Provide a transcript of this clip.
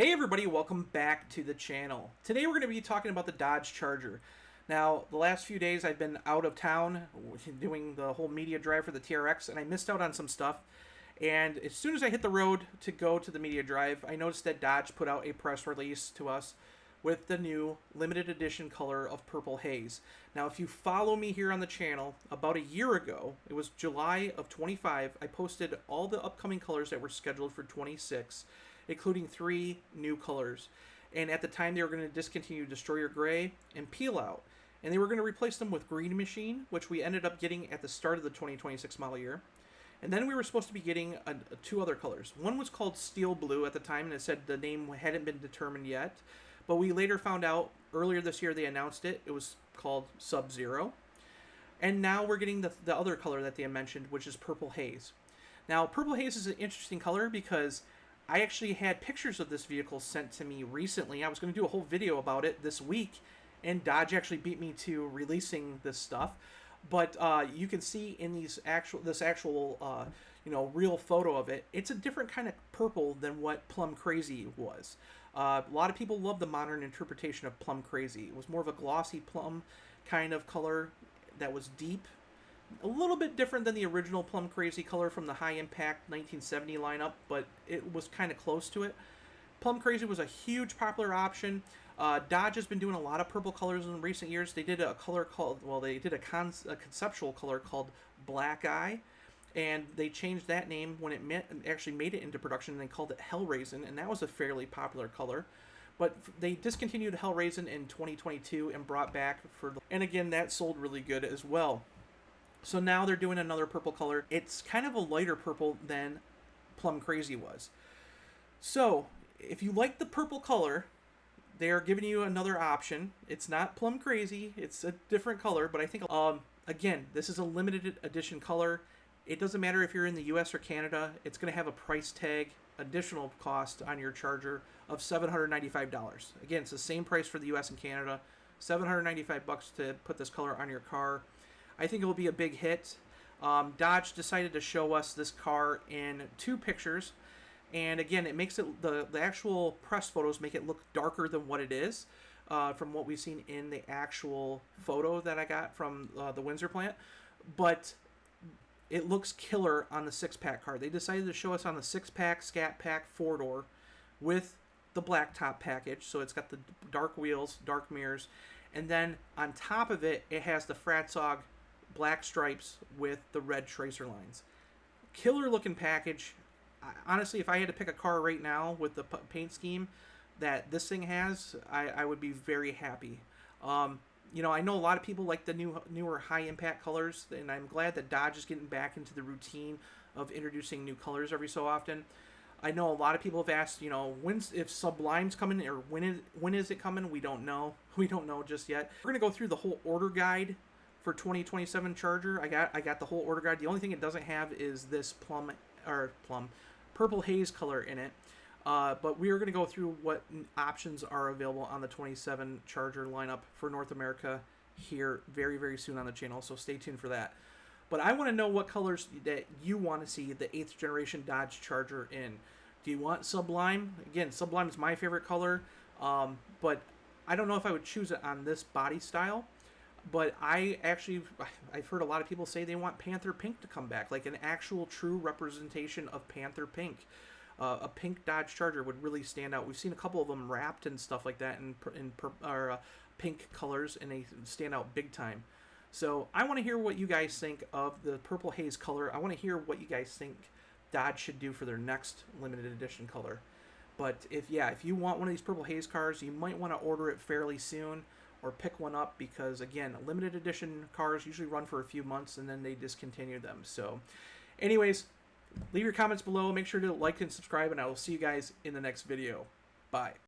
Hey everybody, welcome back to the channel. Today we're going to be talking about the Dodge Charger. Now, the last few days I've been out of town doing the whole media drive for the TRX, and I missed out on some stuff. And as soon as I hit the road to go to the media drive, I noticed that Dodge put out a press release to us with the new limited edition color of Purple Haze. Now, if you follow me here on the channel, about a year ago, it was July of 25, I posted all the upcoming colors that were scheduled for 26, including 3 new colors. And at the time, they were going to discontinue Destroyer Gray and Peel Out. And they were going to replace them with Green Machine, which we ended up getting at the start of the 2026 model year. And then we were supposed to be getting 2 other colors. One was called Steel Blue at the time, and it said the name hadn't been determined yet. But we later found out, earlier this year they announced it, it was called Sub-Zero. And now we're getting the other color that they mentioned, which is Purple Haze. Now, Purple Haze is an interesting color because I actually had pictures of this vehicle sent to me recently. I was going to do a whole video about it this week, and Dodge actually beat me to releasing this stuff. But you can see in this actual real photo of it, it's a different kind of purple than what Plum Crazy was. A lot of people love the modern interpretation of Plum Crazy. It was more of a glossy plum kind of color that was deep. A little bit different than the original Plum Crazy color from the high impact 1970 lineup, but it was kind of close to it. Plum Crazy was a huge popular option. Dodge has been doing a lot of purple colors in recent years. They did a color called, they did a conceptual color called Black Eye, and they changed that name when it actually made it into production, and they called it Hellraisin, and that was a fairly popular color. But they discontinued Hellraisin in 2022 and brought back and again, that sold really good as well. So now they're doing another purple color. It's kind of a lighter purple than Plum Crazy was. So, if you like the purple color, they are giving you another option. It's not Plum Crazy. It's a different color, but I think, again, this is a limited edition color. It doesn't matter if you're in the US or Canada. It's going to have a price tag, additional cost on your Charger of $795. Again, it's the same price for the US and Canada. $795 to put this color on your car. I think it will be a big hit. Dodge decided to show us this car in 2 pictures. And again, it makes it the actual press photos make it look darker than what it is from what we've seen in the actual photo that I got from the Windsor plant. But it looks killer on the 6-pack car. They decided to show us on the 6-pack Scat Pack 4-door with the black top package. So it's got the dark wheels, dark mirrors. And then on top of it, it has the Fratzog black stripes with the red tracer lines. Killer looking package. Honestly, if I had to pick a car right now with the paint scheme that this thing has, I would be very happy. I know a lot of people like the newer high-impact colors, and I'm glad that Dodge is getting back into the routine of introducing new colors every so often. I know a lot of people have asked, if Sublime's coming, or when is it coming? We don't know. We don't know just yet. We're going to go through the whole order guide for 2027 Charger. I got the whole order guide. The only thing it doesn't have is this Purple Haze color in it. But we are going to go through what options are available on the 27 Charger lineup for North America here very, very soon on the channel, so stay tuned for that. But I want to know what colors that you want to see the 8th generation Dodge Charger in. Do you want Sublime? Again, Sublime is my favorite color, but I don't know if I would choose it on this body style. But I've heard a lot of people say they want Panther Pink to come back, like an actual true representation of Panther Pink. A pink Dodge Charger would really stand out. We've seen a couple of them wrapped and stuff like that in pink colors, and they stand out big time. So I want to hear what you guys think of the Purple Haze color. I want to hear what you guys think Dodge should do for their next limited edition color. But if you want one of these Purple Haze cars, you might want to order it fairly soon or pick one up because, again, limited edition cars usually run for a few months and then they discontinue them. So anyways, leave your comments below. Make sure to like and subscribe, and I will see you guys in the next video. Bye.